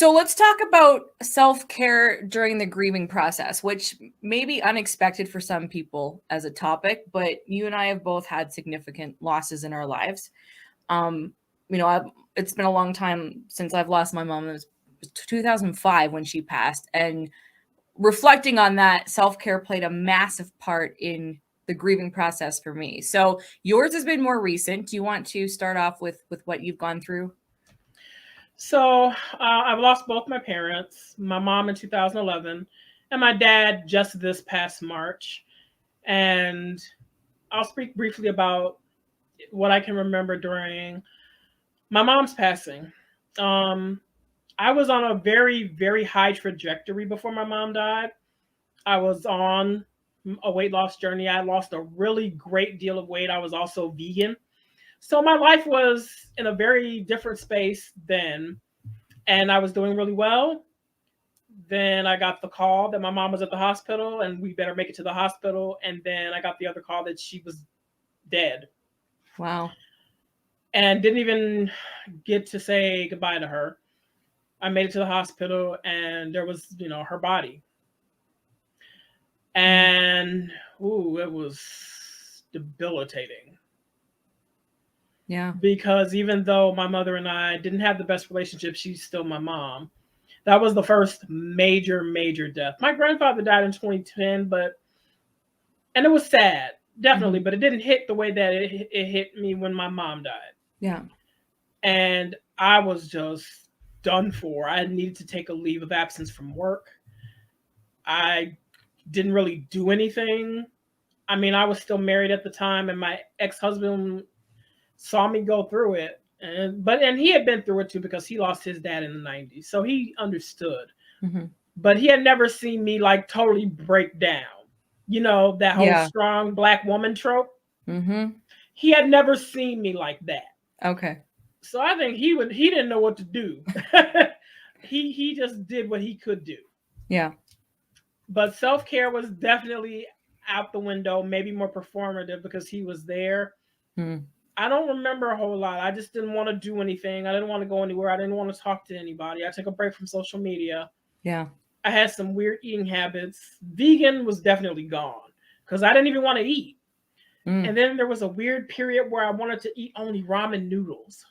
So let's talk about self-care during the grieving process, which may be unexpected for some people as a topic, but you and I have both had significant losses in our lives. Um, it's been a long time since I've lost my mom. It was 2005 when she passed, and reflecting on that, self-care played a massive part in the grieving process for me. So yours has been more recent. Do you want to start off with what you've gone through? So I've lost both my parents, my mom in 2011, and my dad just this past March. And I'll speak briefly about what I can remember during my mom's passing. Um, I was on a very, very high trajectory before my mom died. I was on a weight loss journey. I lost a really great deal of weight. I was also vegan. So my life was in a very different space then, and I was doing really well. Then I got the call that my mom was at the hospital and we better make it to the hospital. And then I got the other call that she was dead Wow. and didn't even get to say goodbye to her. I made it to the hospital and there was, her body. And ooh, it was debilitating. Yeah. Because even though my mother and I didn't have the best relationship, she's still my mom. That was the first major, major death. My grandfather died in 2010, and it was sad, definitely, but it didn't hit the way that it hit me when my mom died. Yeah. And I was just done for. I needed to take a leave of absence from work. I didn't really do anything. I mean, I was still married at the time, and my ex husband saw me go through it. And he had been through it too because he lost his dad in the 90s. So he understood. Mm-hmm. But he had never seen me like totally break down. That whole Yeah. strong black woman trope. Mm-hmm. He had never seen me like that. Okay. So I think he didn't know what to do. He just did what he could do. Yeah. But self-care was definitely out the window, maybe more performative because he was there. Mm. I don't remember a whole lot. I just didn't want to do anything. I didn't want to go anywhere. I didn't want to talk to anybody. I took a break from social media. Yeah. I had some weird eating habits. Vegan was definitely gone because I didn't even want to eat. Mm. And then there was a weird period where I wanted to eat only ramen noodles.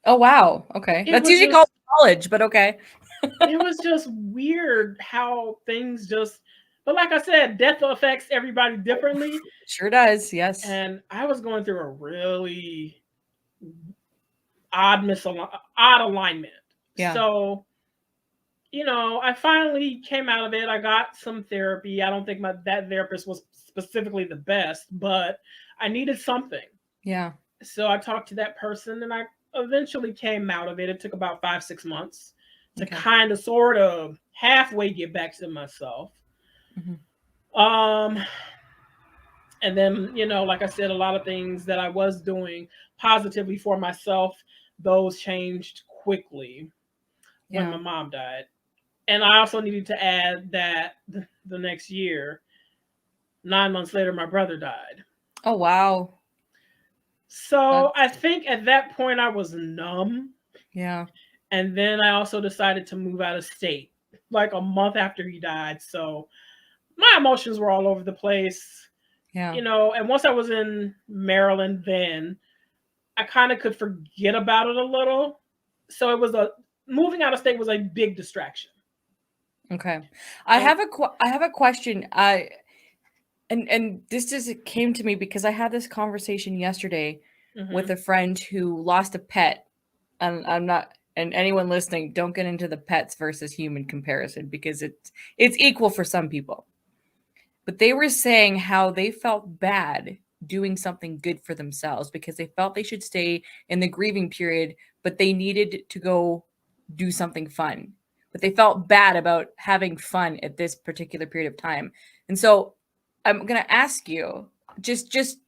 Oh, wow. Okay. It That's was usually called just college, but okay. it was just weird how things just, but like I said, death affects everybody differently. Sure does. Yes. And I was going through a really odd alignment. Yeah. So, I finally came out of it. I got some therapy. I don't think that therapist was specifically the best, but I needed something. Yeah. So I talked to that person and I eventually came out of it. It took about 5, 6 months to Okay. kind of sort of halfway get back to myself. Mm-hmm. Um, and then, like I said, a lot of things that I was doing positively for myself, those changed quickly when Yeah. my mom died. And I also needed to add that the next year, 9 months later, my brother died. Oh, wow. So That's I think at that point I was numb. yeah. And then I also decided to move out of state like a month after he died. So my emotions were all over the place, Yeah. and once I was in Maryland, then I kind of could forget about it a little. So moving out of state was a big distraction. Okay. I And have I have a question. And this just came to me because I had this conversation yesterday with mhm. a friend who lost a pet. And I'm not, and anyone listening, don't get into the pets versus human comparison because it's equal for some people. But they were saying how they felt bad doing something good for themselves because they felt they should stay in the grieving period, but they needed to go do something fun. But they felt bad about having fun at this particular period of time. And so I'm going to ask you, just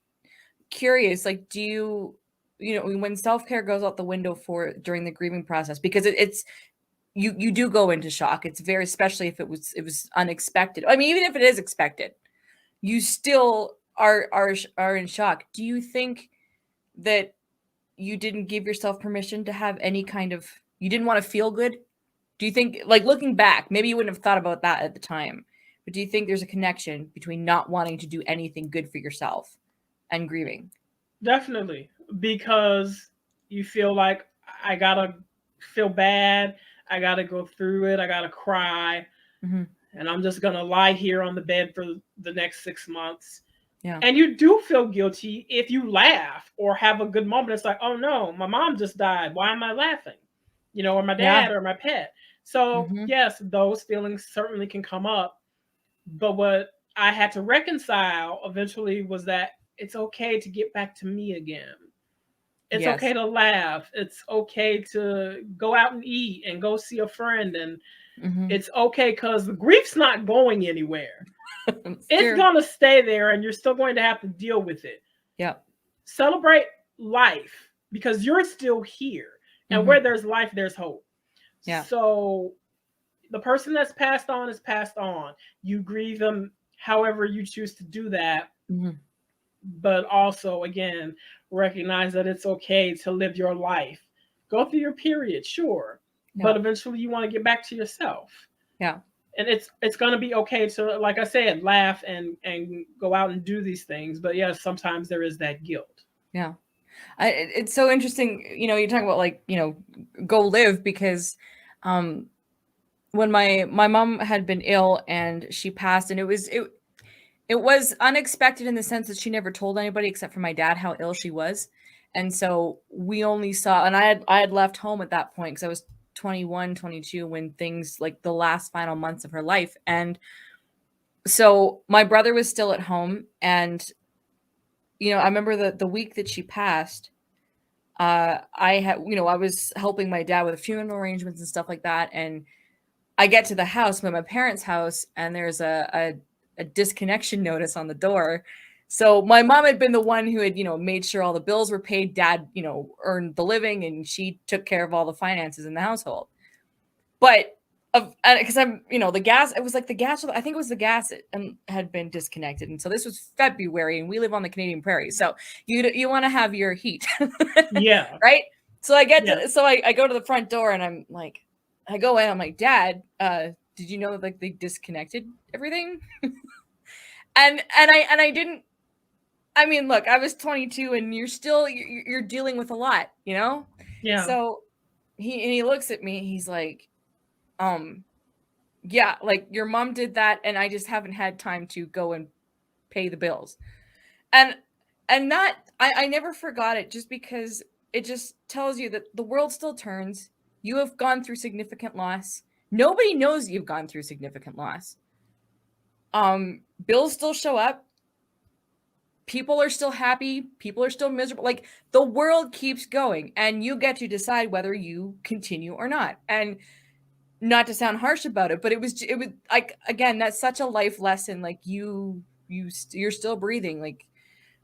curious, like, do when self-care goes out the window for during the grieving process, because it's you do go into shock. It's very, especially if it was unexpected. I mean, even if it is expected, you still are in shock. Do you think that you didn't give yourself permission to have any kind of, you didn't want to feel good? Do you think, like, looking back, maybe you wouldn't have thought about that at the time, but do you think there's a connection between not wanting to do anything good for yourself and grieving? Definitely, because you feel like I gotta feel bad, I gotta go through it, I gotta cry, Mm-hmm. and I'm just gonna lie here on the bed for the next 6 months. Yeah. And you do feel guilty if you laugh or have a good moment. It's like, oh no, my mom just died. Why am I laughing? Or my Yeah. dad or my pet. So, Mm-hmm. yes, those feelings certainly can come up. But what I had to reconcile eventually was that it's okay to get back to me again. It's okay Yes. to laugh. It's okay to go out and eat and go see a friend. And Mm-hmm. it's okay because the grief's not going anywhere. It's It's true. going to stay there and you're still going to have to deal with it. Yeah. Celebrate life because you're still here. And Mm-hmm. where there's life, there's hope. Yeah. So the person that's passed on is passed on. You grieve them however you choose to do that. Mm-hmm. But also, again, recognize that it's okay to live your life. Go through your period, sure. Yeah. But eventually you want to get back to yourself. Yeah. And it's gonna be okay to, like I said, laugh and go out and do these things. But yes, sometimes there is that guilt. Yeah. It's so interesting, you talk about, like, go live, because um when my mom had been ill and she passed, and it was unexpected in the sense that she never told anybody except for my dad how ill she was. And so we only saw, and I had left home at that point because I was 21, 22 when things, like, the last final months of her life. And so my brother was still at home, and I remember the week that she passed. I was helping my dad with funeral arrangements and stuff like that, and I get to the house, my parents' house, and there's a disconnection notice on the door. So my mom had been the one who had, made sure all the bills were paid. Dad, earned the living, and she took care of all the finances in the household. But because the gas, it was like the gas, I think it was the gas had been disconnected. And so this was February, and we live on the Canadian prairie. So you want to have your heat, Yeah. right? So Yeah. I go to the front door, and I'm like, I go in, I'm like, Dad, did you know that, like, they disconnected everything? And I didn't. I mean, look, I was 22, and you're dealing with a lot, Yeah. So he looks at me, he's like, yeah, like, your mom did that, and I just haven't had time to go and pay the bills. And that, I never forgot it, just because it just tells you that the world still turns. You have gone through significant loss. Nobody knows you've gone through significant loss. Bills still show up. People are still happy. People are still miserable. Like, the world keeps going, and you get to decide whether you continue or not. And not to sound harsh about it, but it was like, again, that's such a life lesson. Like, you're still breathing. Like,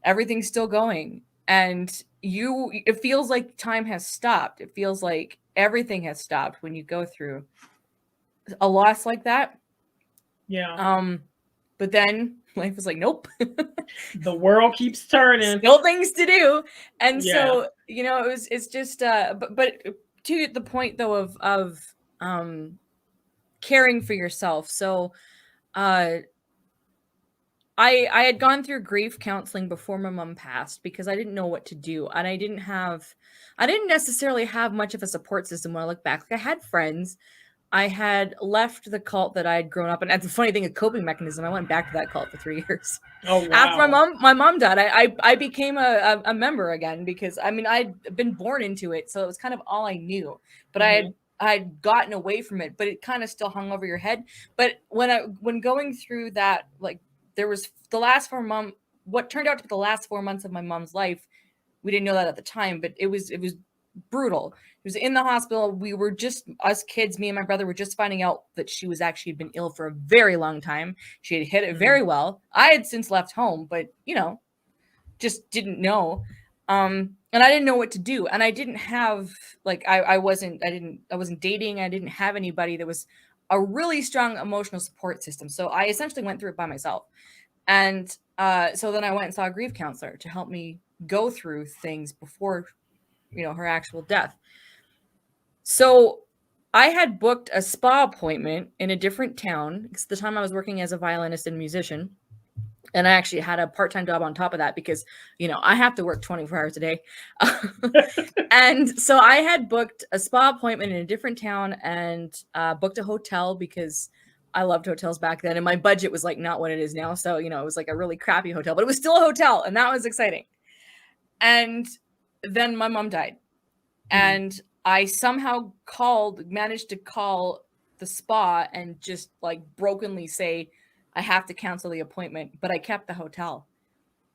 everything's still going, and it feels like time has stopped. It feels like everything has stopped when you go through a loss like that. Yeah. But then life is like, nope. The world keeps turning. Still things to do. And Yeah. so, it's just but to the point, though, of caring for yourself. So uh I had gone through grief counseling before my mom passed, because I didn't know what to do, and I didn't necessarily have much of a support system when I look back. Like, I had friends. I had left the cult that I had grown up in. And the funny thing, a coping mechanism, I went back to that cult for 3 years. Oh After wow. my mom died, I became a member again, because, I mean, I'd been born into it, so it was kind of all I knew. But Hmm. I'd gotten away from it, but it kind of still hung over your head. But when going through that, like, there was the last 4 months, what turned out to be the last 4 months of my mom's life. We didn't know that at the time, but it was brutal. It was in the hospital. We were just, us kids, me and my brother, were just finding out that she was actually been ill for a very long time. She had hit it Hmm. very well. I had since left home, but just didn't know. And I didn't know what to do. And I didn't have, like, I wasn't dating. I didn't have anybody that was a really strong emotional support system. So I essentially went through it by myself. And so then I went and saw a grief counselor to help me go through things before, her actual death. So I had booked a spa appointment in a different town because at the time I was working as a violinist and musician. And I actually had a part-time job on top of that because, I have to work 24 hours a day. And so I had booked a spa appointment in a different town and booked a hotel because I loved hotels back then. And my budget was like not what it is now. So, it was like a really crappy hotel, but it was still a hotel. And that was exciting. And then my mom died. And I somehow managed to call the spa and just like brokenly say, I have to cancel the appointment, but I kept the hotel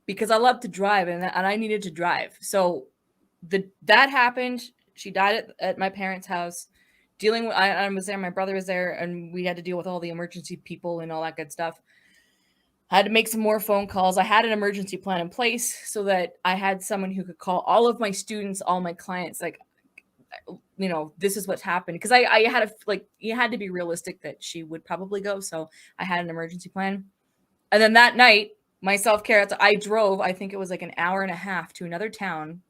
because I love to drive and I needed to drive. So that happened. She died at my parents' house. I was there, my brother was there, and we had to deal with all the emergency people and all that good stuff. I had to make some more phone calls. I had an emergency plan in place so that I had someone who could call all of my students, all my clients, like, this is what's happened. Because I had you had to be realistic that she would probably go. So I had an emergency plan. And then that night, my self-care, I drove, I think it was like an hour and a half to another town.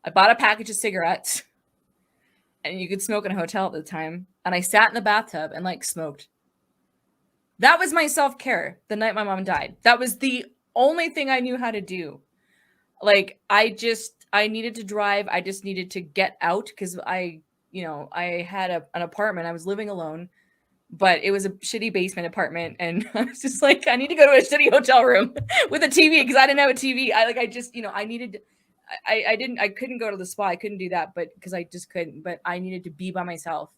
I bought a package of cigarettes, and you could smoke in a hotel at the time. And I sat in the bathtub and like smoked. That was my self-care the night my mom died. That was the only thing I knew how to do. Like, I needed to drive. I just needed to get out because I had an apartment. I was living alone, but it was a shitty basement apartment. And I was just like, I need to go to a shitty hotel room with a TV because I didn't have a TV. I couldn't go to the spa. I couldn't do that, but because I just couldn't, but I needed to be by myself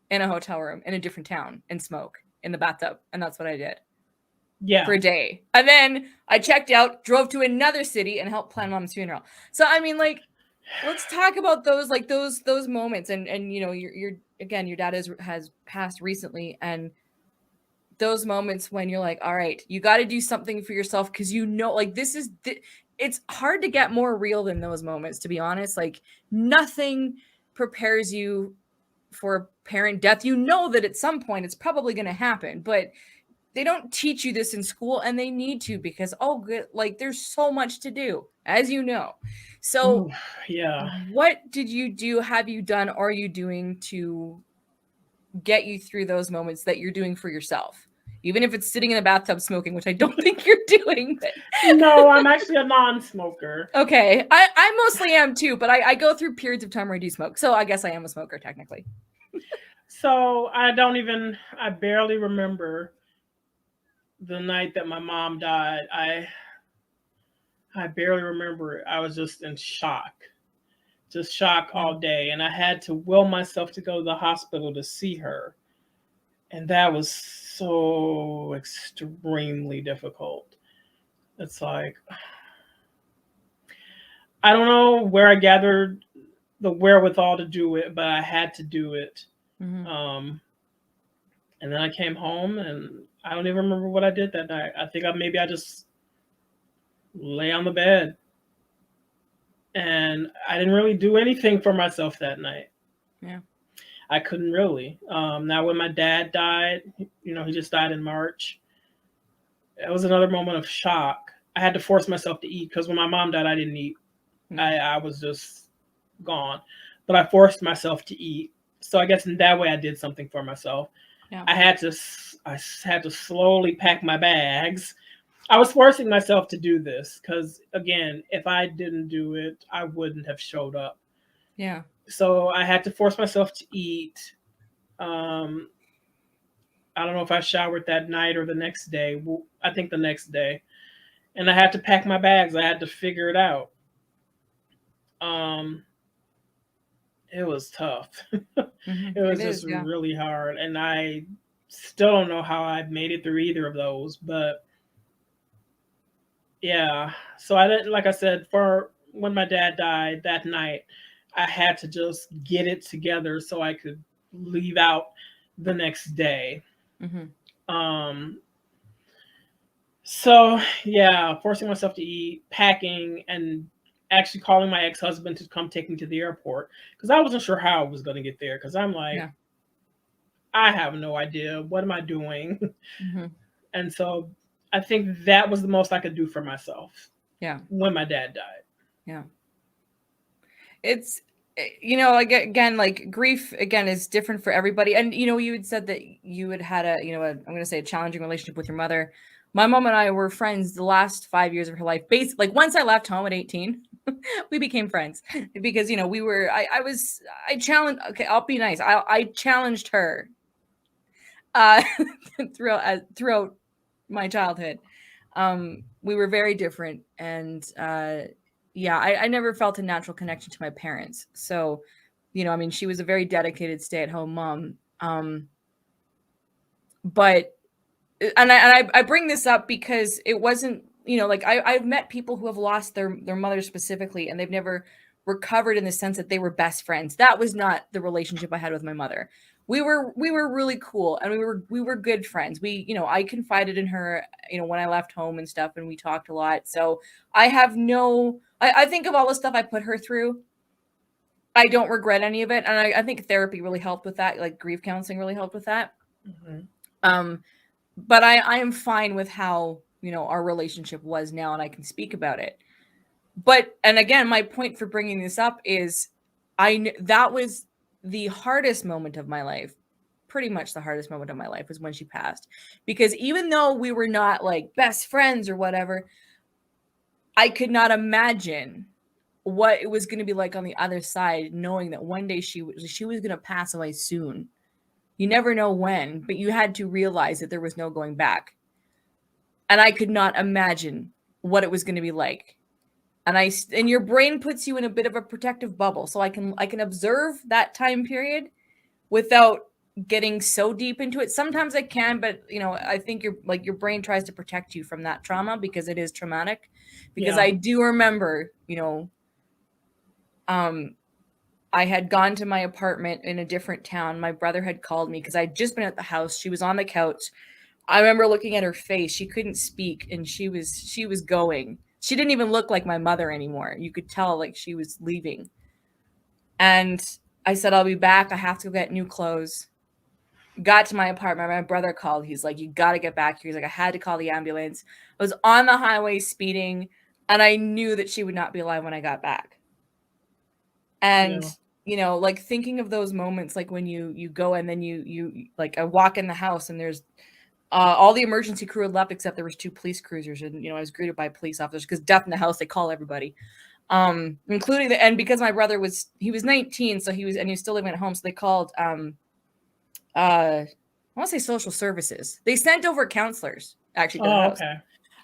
in a hotel room in a different town and smoke in the bathtub. And that's what I did. Yeah. For a day. And then I checked out, drove to another city and helped plan mom's funeral. So I mean, like, let's talk about those moments. And your dad has passed recently, and those moments when you're like, all right, you got to do something for yourself because like it's hard to get more real than those moments, to be honest. Like, nothing prepares you for parent death. That at some point it's probably going to happen, but they don't teach you this in school, and they need to because there's so much to do, as you know. So, yeah. What did you do? Have you done? Are you doing to get you through those moments that you're doing for yourself? Even if it's sitting in a bathtub smoking, which I don't think you're doing. But... No, I'm actually a non-smoker. Okay, I mostly am too, but I go through periods of time where I do smoke, so I guess I am a smoker technically. So I barely remember the night that my mom died. I barely remember it. I was just in shock. Just shock all day. And I had to will myself to go to the hospital to see her. And that was so extremely difficult. It's like, I don't know where I gathered the wherewithal to do it, but I had to do it. Mm-hmm. And then I came home, and I don't even remember what I did that night. I think I just lay on the bed, and I didn't really do anything for myself that night. Yeah, I couldn't really. Now, when my dad died, he just died in March. It was another moment of shock. I had to force myself to eat because when my mom died, I didn't eat. Mm-hmm. I was just gone, but I forced myself to eat. So I guess in that way, I did something for myself. Yeah. I had to slowly pack my bags. I was forcing myself to do this because, again, if I didn't do it, I wouldn't have showed up. Yeah. So I had to force myself to eat. I don't know if I showered that night or the next day. I think the next day. And I had to pack my bags. I had to figure it out. It was tough. Mm-hmm. It was really hard. And I still don't know how I made it through either of those. But yeah. So I didn't, like I said, for when my dad died that night, I had to just get it together so I could leave out the next day. Mm-hmm. So yeah, forcing myself to eat, packing, and actually calling my ex-husband to come take me to the airport because I wasn't sure how I was going to get there because I'm like, I have no idea. What am I doing? Mm-hmm. And so I think that was the most I could do for myself. Yeah. When my dad died. Yeah. It's again, like grief again is different for everybody. And you had said that you had a, I'm going to say a challenging relationship with your mother. My mom and I were friends the last 5 years of her life. Basically, like once I left home at 18, we became friends because we were. I challenged. Okay, I'll be nice. I challenged her uh, throughout my childhood. We were very different, and yeah, I never felt a natural connection to my parents. So, I mean, she was a very dedicated stay-at-home mom. But I bring this up because it wasn't, like I've met people who have lost their mother specifically, and they've never recovered in the sense that they were best friends. That was not the relationship I had with my mother. We were really cool, and we were good friends. I confided in her, when I left home and stuff, and we talked a lot. So I think of all the stuff I put her through. I don't regret any of it, and I think therapy really helped with that. Like grief counseling really helped with that. Mm-hmm. But I am fine with how our relationship was now, and I can speak about it. But and again, my point for bringing this up is that was the hardest moment of my life. Pretty much the hardest moment of my life was when she passed, because even though we were not like best friends or whatever, I could not imagine what it was going to be like on the other side, knowing that one day she was going to pass away soon. You never know when, but you had to realize that there was no going back. And I could not imagine what it was going to be like. And your brain puts you in a bit of a protective bubble, so I can observe that time period without getting so deep into it. Sometimes I can, but I think your brain tries to protect you from that trauma because it is traumatic. Because Yeah. I do remember, um I had gone to my apartment in a different town. My brother had called me because I'd just been at the house. She was on the couch. I remember looking at her face. She couldn't speak, and she was going. She didn't even look like my mother anymore. You could tell like she was leaving. And I said, "I'll be back. I have to go get new clothes." Got to my apartment. My brother called. He's like, "You got to get back here." He's like, "I had to call the ambulance." I was on the highway speeding, and I knew that she would not be alive when I got back. And Yeah. like thinking of those moments, like when you go and then you like I walk in the house and there's all the emergency crew had left except there was two police cruisers, and I was greeted by police officers because death in the house, they call everybody, including and because my brother he was 19, so he was still living at home, so they called I want to say social services. They sent over counselors actually to the Oh, house. okay.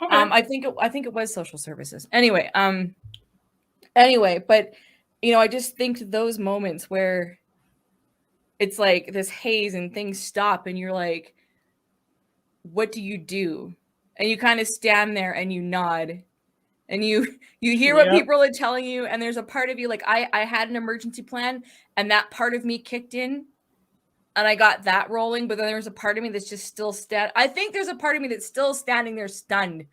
Okay. I think it was social services. Anyway, but I just think those moments where it's like this haze and things stop and you're like, what do you do? And you kind of stand there and you nod and you hear what Yep. people are telling you, and there's a part of you like I had an emergency plan, and that part of me kicked in and I got that rolling, but then there's a part of me that's just still I think there's a part of me that's still standing there stunned.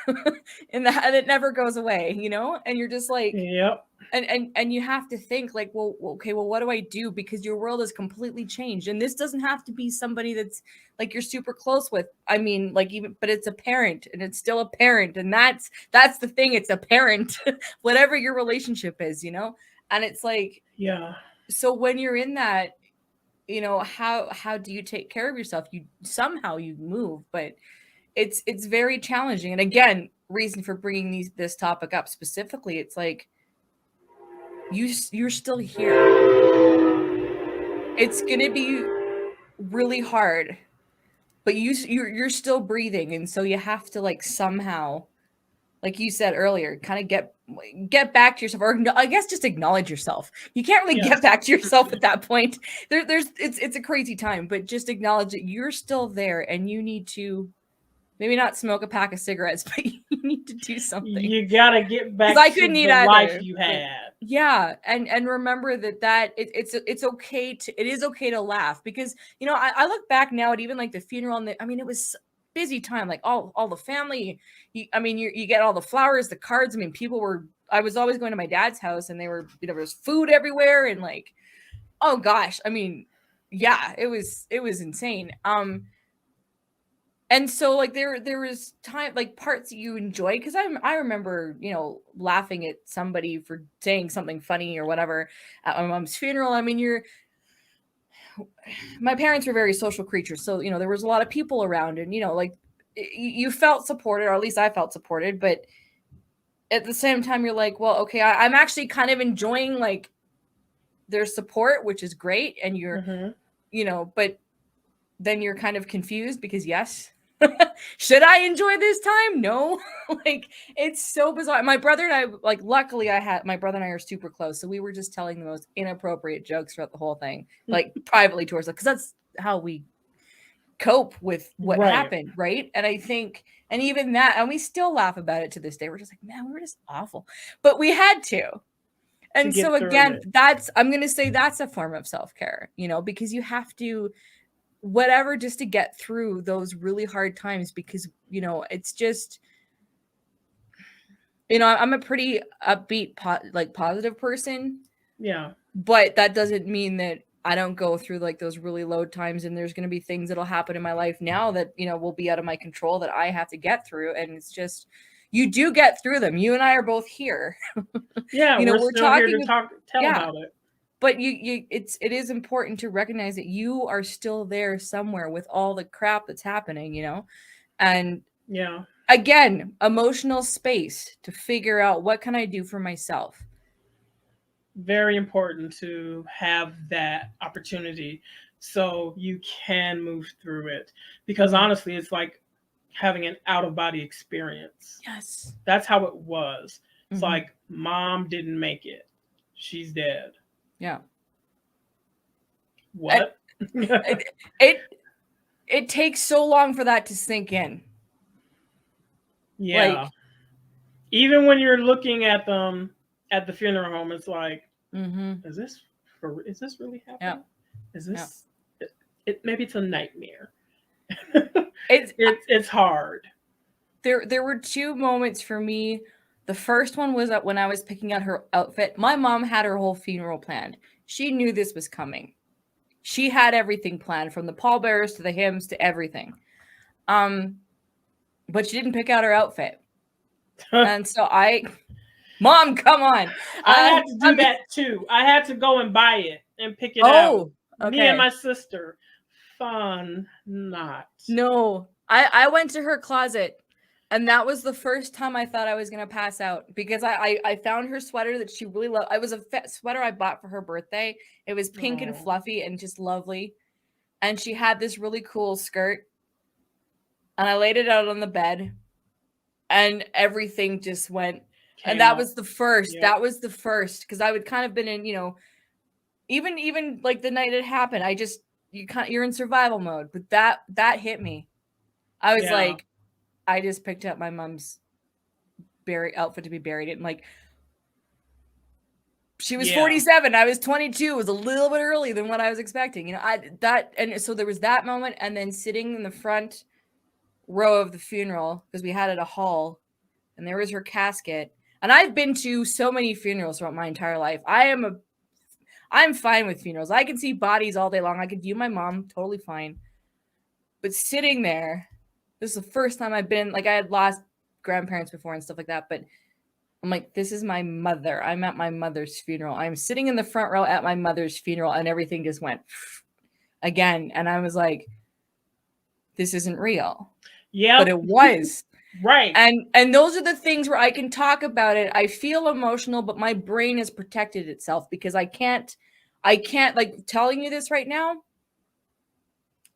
And it never goes away, and you're just like, Yep. and you have to think like, well, okay, well, what do I do? Because your world has completely changed, and this doesn't have to be somebody that's like you're super close with. I mean, like, even, but it's a parent, and it's still a parent, and that's the thing. It's a parent, whatever your relationship is, and it's like, Yeah. so when you're in that, how do you take care of yourself? You move, but it's very challenging. And again, reason for bringing this topic up specifically, it's like you're still here. It's gonna be really hard, but you're still breathing, and so you have to like somehow, like you said earlier, kind of get back to yourself, or I guess just acknowledge yourself. You can't really get Yes. back to yourself at that point. It's a crazy time, but just acknowledge that you're still there, and you need to maybe not smoke a pack of cigarettes, but you need to do something. You gotta get Because back I to couldn't eat the life either. you But had. yeah, and remember it's okay it is okay to laugh, because I look back now at even like the funeral, and I mean, it was busy time, like all the family. I mean, you get all the flowers, the cards. I mean, people were. I was always going to my dad's house, and they were there was food everywhere, and like, oh gosh, I mean, yeah, it was insane. And so like there was time, like parts that you enjoy, because I remember, you know, laughing at somebody for saying something funny or whatever at my mom's funeral. I mean, my parents were very social creatures, so you know there was a lot of people around, and you know like you felt supported, or at least I felt supported, but at the same time you're like, well, okay, I'm actually kind of enjoying like their support, which is great, and you're, Mm-hmm. you know, but then you're kind of confused because yes, should I enjoy this time? No. Like it's so bizarre. My brother and I, like, luckily I had, my brother and I are super close, so we were just telling the most inappropriate jokes throughout the whole thing, like privately to ourselves, because that's how we cope with what Right. happened, right? And I think, and even that, and we still laugh about it to this day, we're just like, man, we were just awful, but we had to. To And so get through again, it. that's, I'm going to say that's a form of self-care, you know, because you have to, whatever, just to get through those really hard times, because you know it's just, you know, I'm a pretty upbeat like positive person, Yeah. but that doesn't mean that I don't go through like those really low times, and there's going to be things that'll happen in my life now that, you know, will be out of my control that I have to get through, and it's just, you do get through them. You and I are both here. Yeah, You know, we're we're still here to talking, tell yeah, about it. but it is important to recognize that you are still there somewhere with all the crap that's happening, you know. And Yeah. again, emotional space to figure out what can I do for myself. Very important to have that opportunity so you can move through it. Because Mhm. honestly, it's like having an out of body experience. Yes. That's how it was. It's Hmm. like mom didn't make it. She's dead. Yeah. What? It, it it takes so long for that to sink in. Yeah. Like, Even when you're looking at them at the funeral home, it's like, mm-hmm. is this really Yeah. happening? Is Yeah. this maybe it's a nightmare. It's It's hard. there were two moments for me. The first one was that when I was picking out her outfit, my mom had her whole funeral planned. She knew this was coming. She had everything planned, from the pallbearers to the hymns to everything. Um, but she didn't pick out her outfit. And so mom, come on. I had to do I'm that too. I had to go and buy it and pick it out. Oh, Me and okay. my sister. Fun not. No, I went to her closet, and that was the first time I thought I was gonna pass out, because I found her sweater that she really loved. I was a sweater I bought for her birthday. It was pink and Oh, fluffy and just lovely, and she had this really cool skirt, and I laid it out on the bed, and everything just went. And came that up. was the first. Yep. That was the first, because I would kind of been in, you know, even like the night it happened. I just, you're in survival mode, but that hit me. I was Yeah. like, I just picked up my mom's outfit to be buried in. Like, she was Yeah. 47, I was 22. It was a little bit early than what I was expecting. You know, and so there was that moment, and then sitting in the front row of the funeral, because we had it a hall, and there was her casket. And I've been to so many funerals throughout my entire life. I'm fine with funerals. I can see bodies all day long. I could view my mom, totally fine. But sitting there, this is the first time I've been, like, I had lost grandparents before and stuff like that, but I'm like, this is my mother. I'm at my mother's funeral. I'm sitting in the front row at my mother's funeral, and everything just went again. And I was like, this isn't real. But Yep. it was. Right. And those are the things where I can talk about it. I feel emotional, but my brain has protected itself, because I can't, like, telling you this right now.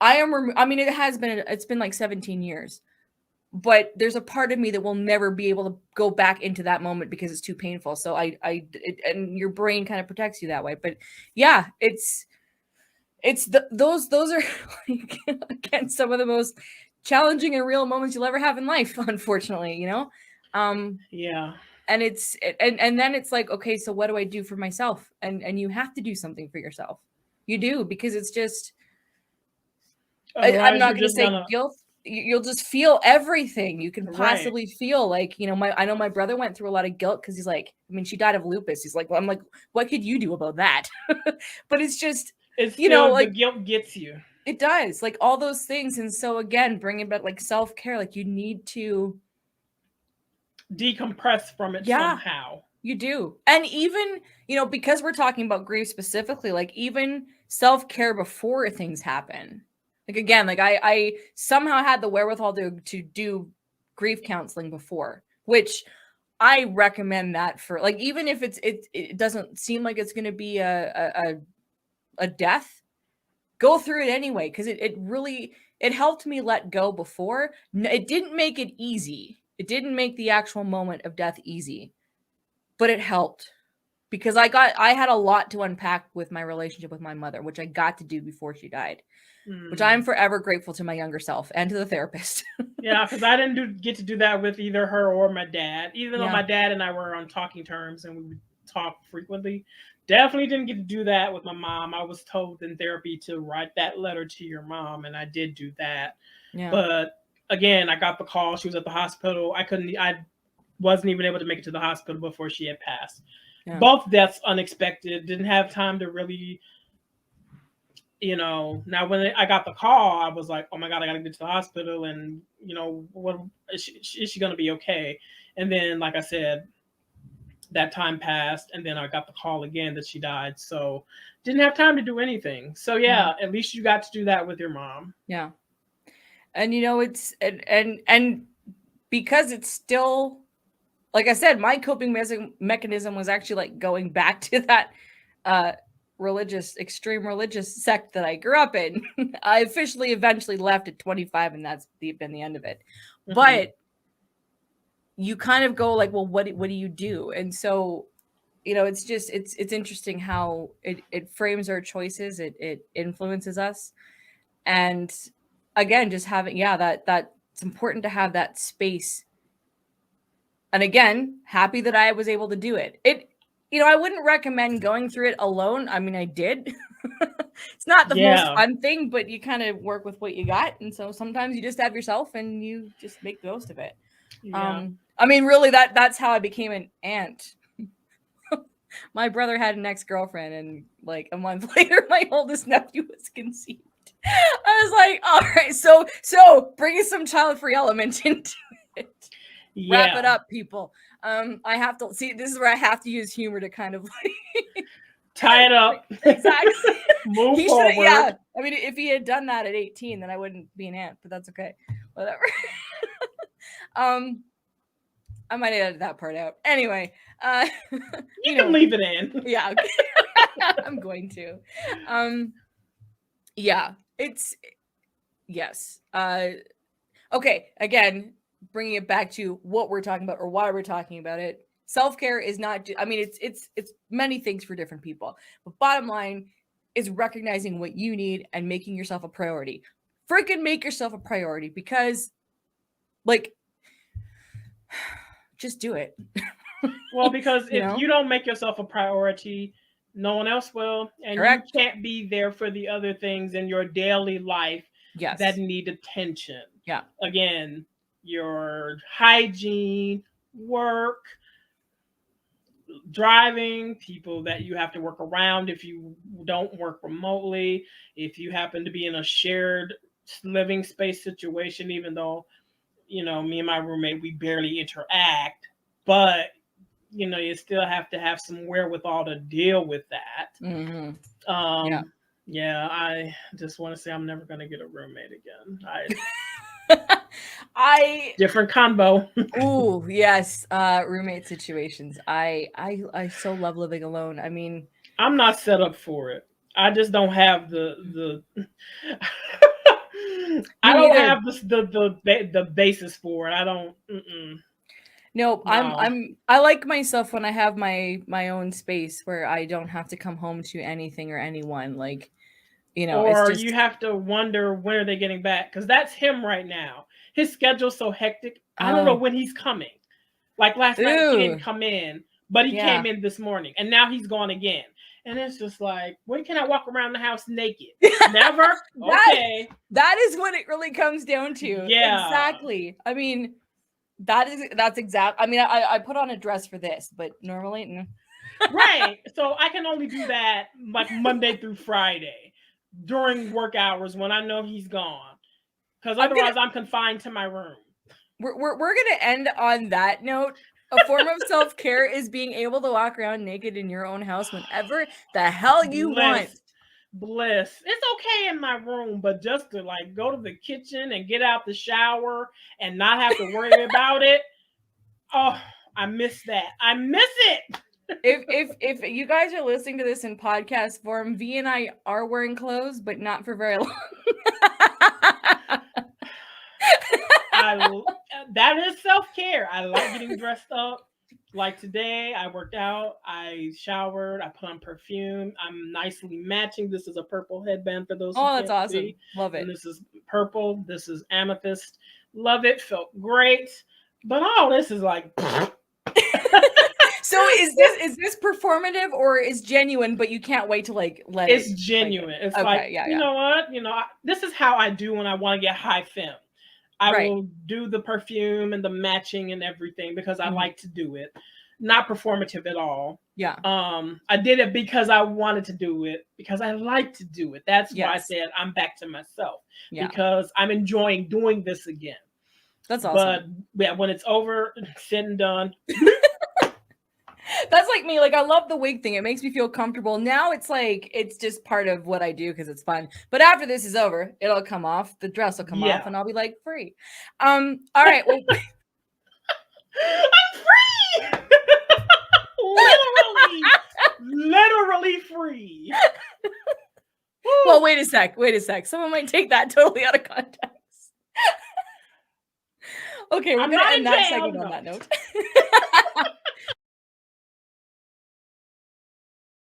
I mean, it's been like 17 years. But there's a part of me that will never be able to go back into that moment because it's too painful. So and your brain kind of protects you that way. But yeah, those are like, again, some of the most challenging and real moments you'll ever have in life, unfortunately, you know. Yeah. And and then it's like, okay, so what do I do for myself? And you have to do something for yourself. You do, because it's just, I'm Otherwise, not you're going to just say gonna. guilt. You'll just feel everything you can Right. possibly feel. Like, you know, I know my brother went through a lot of guilt, because he's like, I mean, she died of lupus. He's like, well, I'm like, what could you do about that? But it's just, It's you know, still the like, guilt gets you. It does, like all those things. And so again, bringing back like self-care, like you need to, Decompress from it yeah, somehow. you do. And even, because we're talking about grief specifically, like even self-care before things happen. Like again, like I somehow had the wherewithal to do grief counseling before, which I recommend that for like even if it doesn't seem like it's going to be a death, go through it anyway because it really it helped me let go before. It didn't make it easy. It didn't make the actual moment of death easy, but it helped because I had a lot to unpack with my relationship with my mother, which I got to do before she died, which I'm forever grateful to my younger self and to the therapist. Yeah, because I didn't get to do that with either her or my dad. Even though Yeah. my dad and I were on talking terms and we would talk frequently, definitely didn't get to do that with my mom. I was told in therapy to write that letter to your mom, and I did do that. Yeah. But again, I got the call. She was at the hospital. I wasn't even able to make it to the hospital before she had passed. Yeah. Both deaths unexpected. Didn't have time to really, now when I got the call, I was like, oh my God, I got to get to the hospital. And, what is she going to be okay? And then, like I said, that time passed. And then I got the call again that she died. So didn't have time to do anything. So yeah, at least you got to do that with your mom. Yeah. And it's and because it's still, like I said, my coping mechanism was actually like going back to that extreme religious sect that I grew up in. I officially eventually left at 25, and that's been the end of it. Mm-hmm. But you kind of go like, well, what do you do? And so, it's just it's interesting how it frames our choices, it influences us. And again, just having that it's important to have that space. And again, happy that I was able to do it. I wouldn't recommend going through it alone. I mean, I did. It's not the most fun thing, but you kind of work with what you got. And so sometimes you just have yourself and you just make the most of it. Yeah. I mean, really, that's how I became an aunt. My brother had an ex-girlfriend, and like a month later, my oldest nephew was conceived. I was like, all right, so bringing some child-free element into it. Yeah. Wrap it up, people. I have to see. This is where I have to use humor to kind of like tie it up. Exactly. Move forward. Yeah. I mean, if he had done that at 18, then I wouldn't be an aunt. But that's okay. Whatever. I might edit that part out. Anyway, you can leave it in. Yeah, okay. I'm going to. Yeah, yes. Okay, again, bringing it back to what we're talking about or why we're talking about it. Self-care is not, I mean, it's many things for different people. But bottom line is recognizing what you need and making yourself a priority. Freaking make yourself a priority because, like, just do it. Well, because if you don't make yourself a priority, no one else will. And Correct. You can't be there for the other things in your daily life that need attention. Yeah. Again, your hygiene, work, driving, people that you have to work around if you don't work remotely, if you happen to be in a shared living space situation, even though, me and my roommate, we barely interact, but you still have to have some wherewithal to deal with that. Mm-hmm. Yeah, I just want to say I'm never going to get a roommate again. Different combo. Ooh, yes. Roommate situations. I so love living alone. I mean, I'm not set up for it. I just don't have the I don't have the basis for it. I don't. Nope. No. I like myself when I have my own space where I don't have to come home to anything or anyone. Like, or it's just, you have to wonder when are they getting back, because that's him right now. His schedule's so hectic. I don't know when he's coming. Like last night, he didn't come in, but he came in this morning, and now he's gone again. And it's just like, when can I walk around the house naked? Never. Okay. That is what it really comes down to. Yeah. Exactly. I mean, that's exact. I mean, I put on a dress for this, but normally, right. So I can only do that like Monday through Friday. during work hours when I know he's gone, because otherwise I'm confined to my room. We're gonna end on that note. A form of self-care is being able to walk around naked in your own house whenever the hell you want. Bliss. It's okay in my room, but just to like go to the kitchen and get out the shower and not have to worry about it. Oh, I miss that. I miss it. If you guys are listening to this in podcast form, V and I are wearing clothes, but not for very long. That is self-care. I like getting dressed up. Like today, I worked out, I showered, I put on perfume. I'm nicely matching. This is a purple headband for those who Oh, that's can't awesome. see. Love it. And this is purple. This is amethyst. Love it. Felt great. But this is like So is this performative or is genuine, but you can't wait to like let it's it? genuine. Like, it's okay, like, yeah, you know what? This is how I do when I want to get high fem. I will do the perfume and the matching and everything because I like to do it. Not performative at all. Yeah. I did it because I wanted to do it, because I like to do it. That's why I said I'm back to myself. Yeah. Because I'm enjoying doing this again. That's awesome. But yeah, when it's over, said and done. That's like me. Like, I love the wig thing. It makes me feel comfortable. Now it's like, it's just part of what I do because it's fun. But after this is over, it'll come off. The dress will come off and I'll be like free. All right. Well, I'm free. literally free. Well, wait a sec. Someone might take that totally out of context. Okay, we're going to end that segment on that note.